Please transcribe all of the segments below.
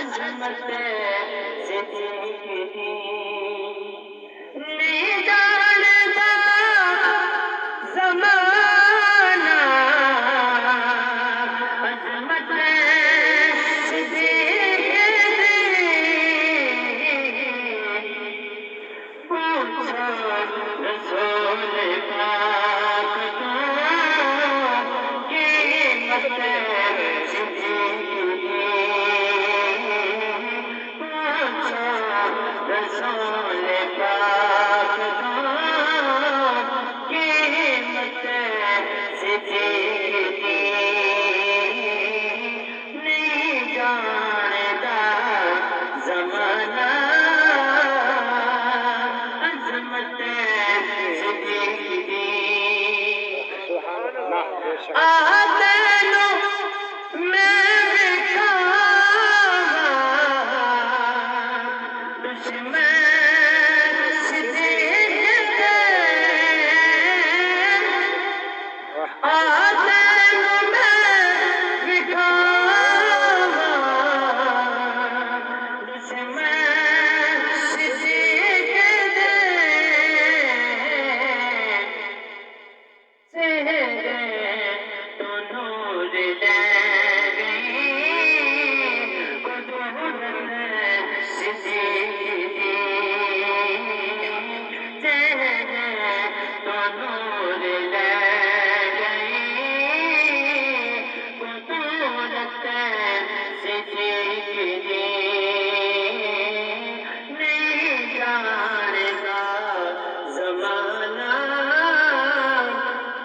अजमत सिद्दीकी नहीं जानता ज़माना अजमत सिद्दीकी पूछो रसूल पाक को कीमत सिद्दीकी पूछो रसूल पाक को कीमत सिद्दीकी नहीं जानता ज़माना अज़मत सिद्दीकी आदनो मैं विखावा दुश्मन सिद्दीकी आदनो मैं विखावा दुश्मन सिद्दीकी चेहरे तो नूर ले गई कुदरत सिद्दीकी चेहरे तो नूर ले गई कुदरत सिद्दीकी नहीं जानता ज़माना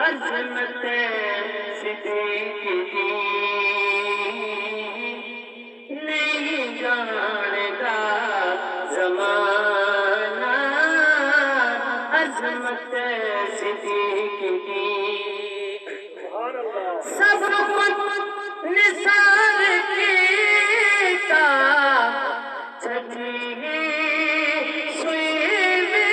अज़मत सिद्दीकी नहीं जानता ज़माना अज़मत सिद्दीकी सब कुछ निसार कीता छठी सुई भी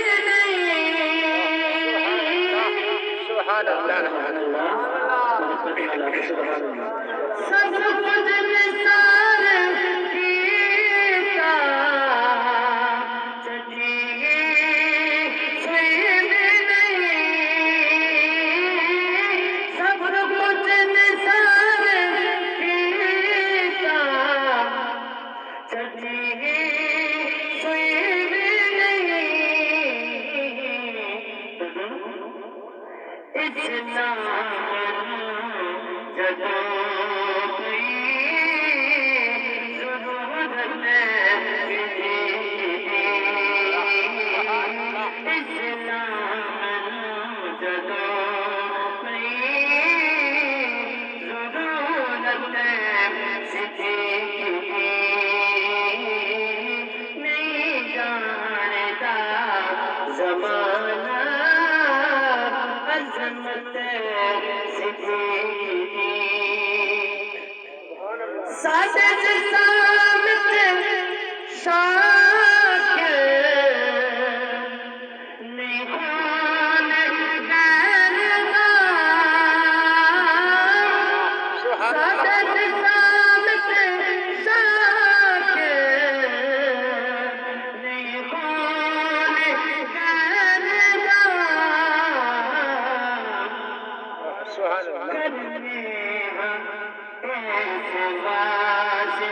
सब कुछ निसार कीता छठी सुई भी सब कुछ निसार कीता छठी सुई भी इस्लाम जदों कोई ज़रूरत सिद्दीकी इस्लाम जदों कोई ज़रूरत सिद्दीकी नहीं जानता ज़माना अज़मत सिद्दीकी सादे सामत शाकिर निहान गैरगा सादे सामत शाकिर निहान गैरगा करने हम ऐसे वास्ते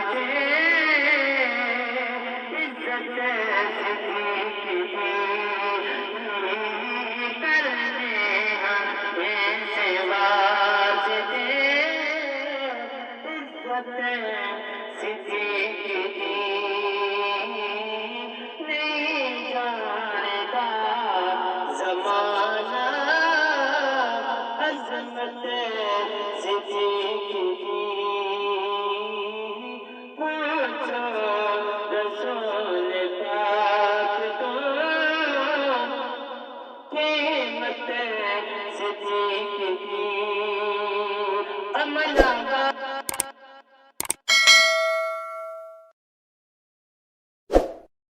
इज्जत सिद्दीकी करने हम ऐसे वास्ते इज्जत सिद्दीकी नहीं जानता ज़माना अज़मत सिद्दीकी पूछो रसूल पाक को कीमत सिद्दीकी अमला